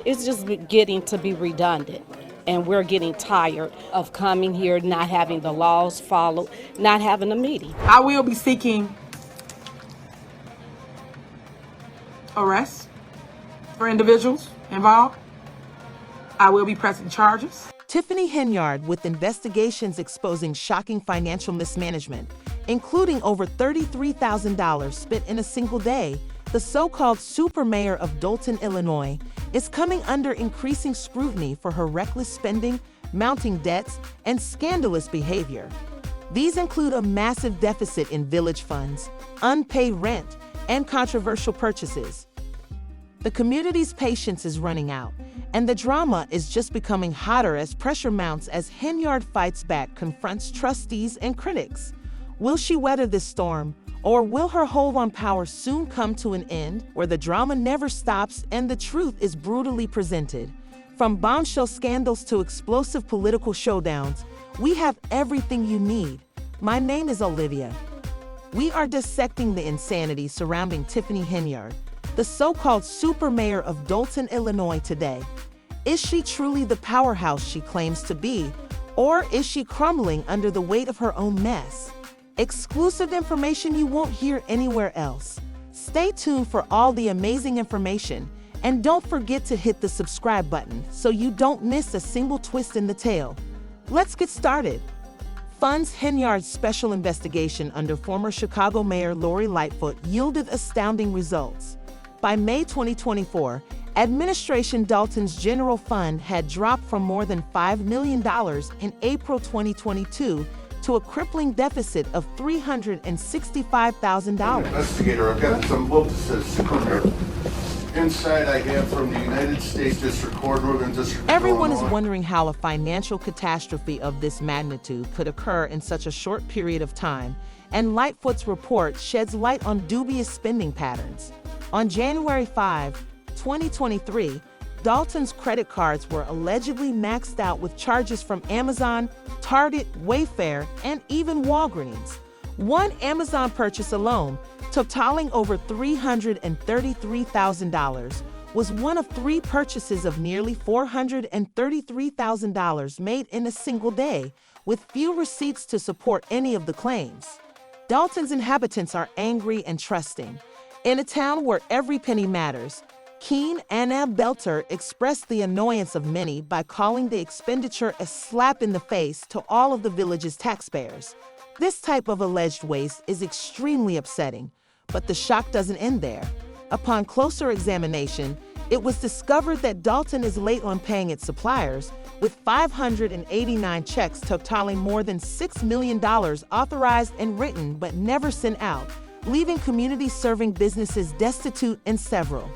It's just getting to be redundant. And we're getting tired of coming here, not having the laws followed, not having a meeting. I will be seeking arrests for individuals involved. I will be pressing charges. Tiffany Henyard with investigations exposing shocking financial mismanagement, including over $33,000 spent in a single day. The so-called super mayor of Dalton, Illinois, is coming under increasing scrutiny for her reckless spending, mounting debts, and scandalous behavior. These include a massive deficit in village funds, unpaid rent, and controversial purchases. The community's patience is running out, and the drama is just becoming hotter as pressure mounts as Henyard fights back, confronts trustees and critics. Will she weather this storm, or will her hold on power soon come to an end, where the drama never stops and the truth is brutally presented? From bombshell scandals to explosive political showdowns, we have everything you need. My name is Olivia. We are dissecting the insanity surrounding Tiffany Henyard, the so-called super mayor of Dalton, Illinois today. Is she truly the powerhouse she claims to be, or is she crumbling under the weight of her own mess? Exclusive information you won't hear anywhere else. Stay tuned for all the amazing information, and don't forget to hit the subscribe button so you don't miss a single twist in the tale. Let's get started. Funds Henyard's special investigation under former Chicago Mayor Lori Lightfoot yielded astounding results. By May 2024, Administration Dalton's general fund had dropped from more than $5 million in April 2022 to a crippling deficit of $365,000. Investigator, I've got some books that says inside I have from the United States District Court, Northern District. Everyone is wondering how a financial catastrophe of this magnitude could occur in such a short period of time, and Lightfoot's report sheds light on dubious spending patterns. On January 5, 2023, Dalton's credit cards were allegedly maxed out with charges from Amazon, Target, Wayfair, and even Walgreens. One Amazon purchase alone, totaling over $333,000, was one of 3 purchases of nearly $433,000 made in a single day, with few receipts to support any of the claims. Dalton's inhabitants are angry and trusting. In a town where every penny matters, Keen Anna Belter expressed the annoyance of many by calling the expenditure a slap in the face to all of the village's taxpayers. This type of alleged waste is extremely upsetting, but the shock doesn't end there. Upon closer examination, it was discovered that Dalton is late on paying its suppliers, with 589 checks totaling more than $6 million authorized and written but never sent out, leaving community-serving businesses destitute in several.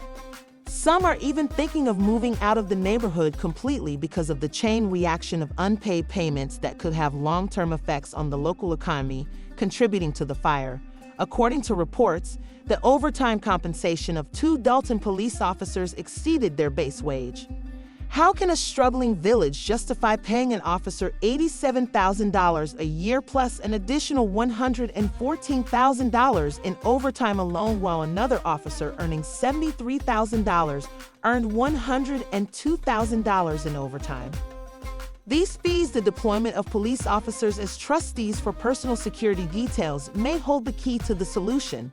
Some are even thinking of moving out of the neighborhood completely because of the chain reaction of unpaid payments that could have long-term effects on the local economy, contributing to the fire. According to reports, the overtime compensation of 2 Dalton police officers exceeded their base wage. How can a struggling village justify paying an officer $87,000 a year plus an additional $114,000 in overtime alone, while another officer earning $73,000 earned $102,000 in overtime? These fees, the deployment of police officers as trustees for personal security details, may hold the key to the solution.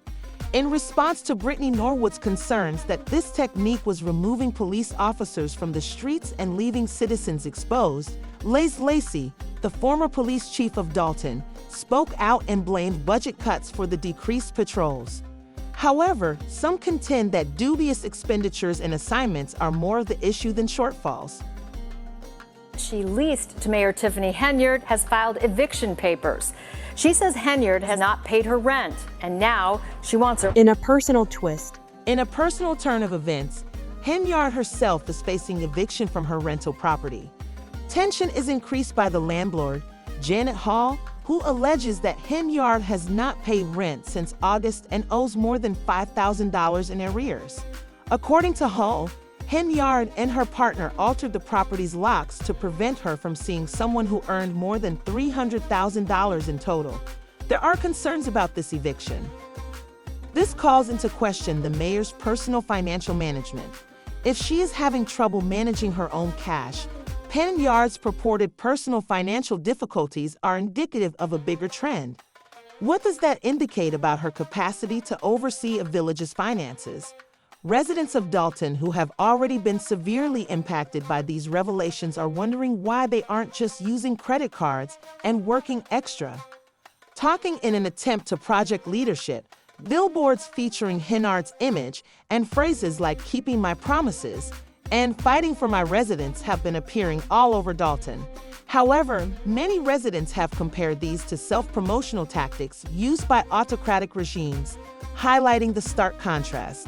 In response to Brittany Norwood's concerns that this technique was removing police officers from the streets and leaving citizens exposed, Les Lacey, the former police chief of Dalton, spoke out and blamed budget cuts for the decreased patrols. However, some contend that dubious expenditures and assignments are more of the issue than shortfalls. She leased to Mayor Tiffany Henyard has filed eviction papers. She says Henyard has not paid her rent, and now she wants her. In a personal twist. In a personal turn of events, Henyard herself is facing eviction from her rental property. Tension is increased by the landlord, Janet Hall, who alleges that Henyard has not paid rent since August and owes more than $5,000 in arrears. According to Hall, Henyard and her partner altered the property's locks to prevent her from seeing someone who earned more than $300,000 in total. There are concerns about this eviction. This calls into question the mayor's personal financial management. If she is having trouble managing her own cash, Henyard's purported personal financial difficulties are indicative of a bigger trend. What does that indicate about her capacity to oversee a village's finances? Residents of Dalton who have already been severely impacted by these revelations are wondering why they aren't just using credit cards and working extra. Talking in an attempt to project leadership, billboards featuring Henyard's image and phrases like "keeping my promises" and "fighting for my residents" have been appearing all over Dalton. However, many residents have compared these to self-promotional tactics used by autocratic regimes, highlighting the stark contrast.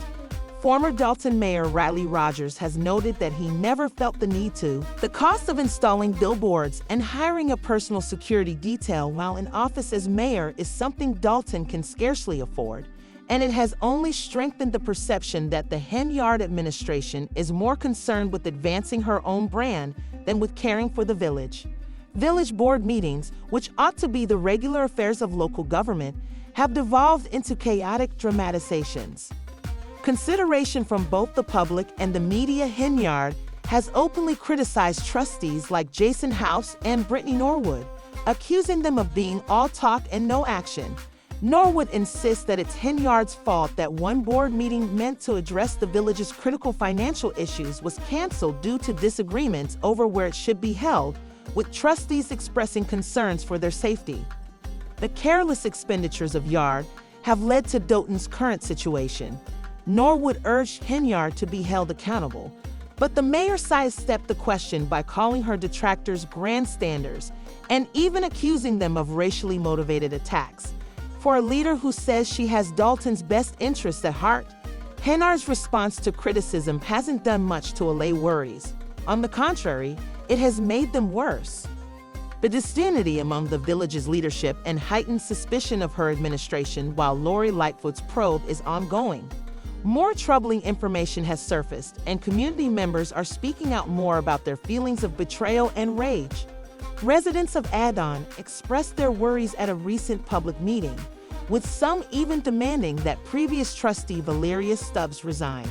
Former Dalton Mayor Riley Rogers has noted that he never felt the need to. The cost of installing billboards and hiring a personal security detail while in office as mayor is something Dalton can scarcely afford, and it has only strengthened the perception that the Henyard administration is more concerned with advancing her own brand than with caring for the village. Village board meetings, which ought to be the regular affairs of local government, have devolved into chaotic dramatizations. Consideration from both the public and the media. Henyard has openly criticized trustees like Jason House and Brittany Norwood, accusing them of being all talk and no action. Norwood insists that it's Henyard's fault that one board meeting meant to address the village's critical financial issues was canceled due to disagreements over where it should be held, with trustees expressing concerns for their safety. The careless expenditures of Yard have led to Dalton's current situation. Norwood urged Henyard to be held accountable, but the mayor sidestepped the question by calling her detractors grandstanders and even accusing them of racially motivated attacks. For a leader who says she has Dalton's best interests at heart, Henyard's response to criticism hasn't done much to allay worries. On the contrary, it has made them worse. The disunity among the village's leadership and heightened suspicion of her administration while Lori Lightfoot's probe is ongoing. More troubling information has surfaced, and community members are speaking out more about their feelings of betrayal and rage. Residents of Adon expressed their worries at a recent public meeting, with some even demanding that previous trustee Valeria Stubbs resign.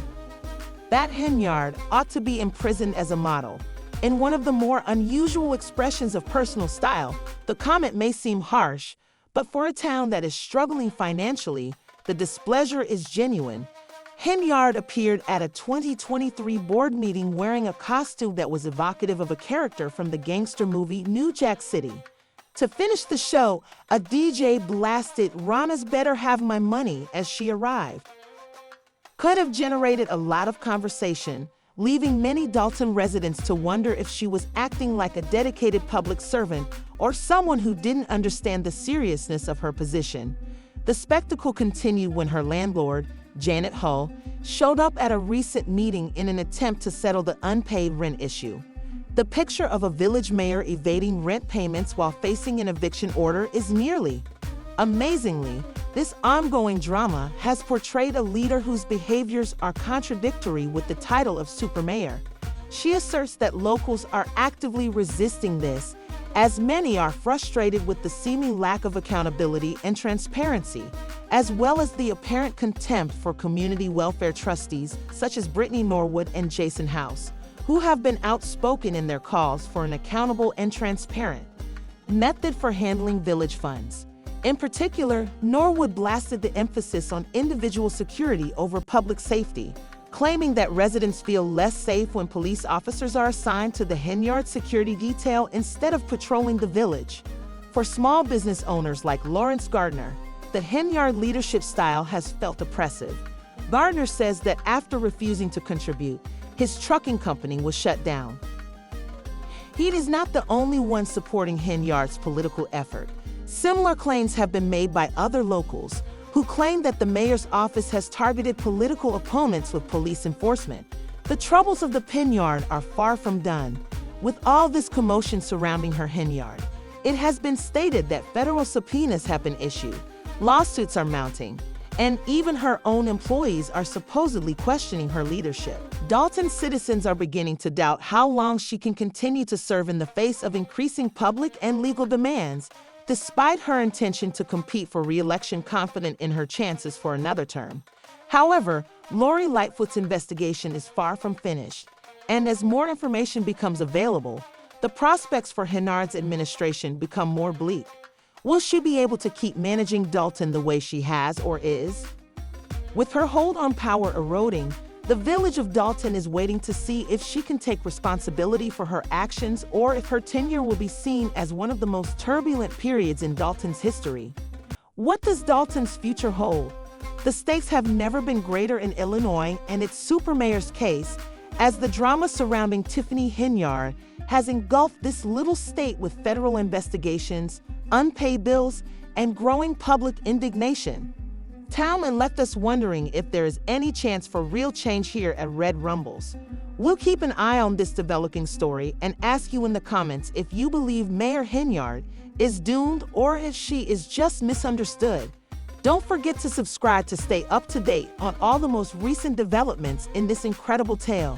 That Henyard ought to be imprisoned as a model. In one of the more unusual expressions of personal style, the comment may seem harsh, but for a town that is struggling financially, the displeasure is genuine. Henyard appeared at a 2023 board meeting wearing a costume that was evocative of a character from the gangster movie New Jack City. To finish the show, a DJ blasted "Rana's Better Have My Money" as she arrived. Could have generated a lot of conversation, leaving many Dalton residents to wonder if she was acting like a dedicated public servant or someone who didn't understand the seriousness of her position. The spectacle continued when her landlord, Janet Hull, showed up at a recent meeting in an attempt to settle the unpaid rent issue. The picture of a village mayor evading rent payments while facing an eviction order is nearly. Amazingly, this ongoing drama has portrayed a leader whose behaviors are contradictory with the title of super mayor. She asserts that locals are actively resisting this, as many are frustrated with the seeming lack of accountability and transparency, as well as the apparent contempt for community welfare trustees such as Brittany Norwood and Jason House, who have been outspoken in their calls for an accountable and transparent method for handling village funds. In particular, Norwood blasted the emphasis on individual security over public safety, claiming that residents feel less safe when police officers are assigned to the Henyard security detail instead of patrolling the village. For small business owners like Lawrence Gardner, the Henyard leadership style has felt oppressive. Gardner says that after refusing to contribute, his trucking company was shut down. He is not the only one supporting Henyard's political effort. Similar claims have been made by other locals who claim that the mayor's office has targeted political opponents with police enforcement. The troubles of the Henyard are far from done. With all this commotion surrounding her Henyard, it has been stated that federal subpoenas have been issued, lawsuits are mounting, and even her own employees are supposedly questioning her leadership. Dalton citizens are beginning to doubt how long she can continue to serve in the face of increasing public and legal demands, despite her intention to compete for re-election, confident in her chances for another term. However, Lori Lightfoot's investigation is far from finished, and as more information becomes available, the prospects for Henyard's administration become more bleak. Will she be able to keep managing Dalton the way she has or is? With her hold on power eroding, the village of Dalton is waiting to see if she can take responsibility for her actions or if her tenure will be seen as one of the most turbulent periods in Dalton's history. What does Dalton's future hold? The stakes have never been greater in Illinois and its supermayor's case, as the drama surrounding Tiffany Henyard has engulfed this little state with federal investigations, unpaid bills, and growing public indignation. Talman left us wondering if there is any chance for real change here at Red Rumbles. We'll keep an eye on this developing story and ask you in the comments if you believe Mayor Henyard is doomed or if she is just misunderstood. Don't forget to subscribe to stay up to date on all the most recent developments in this incredible tale.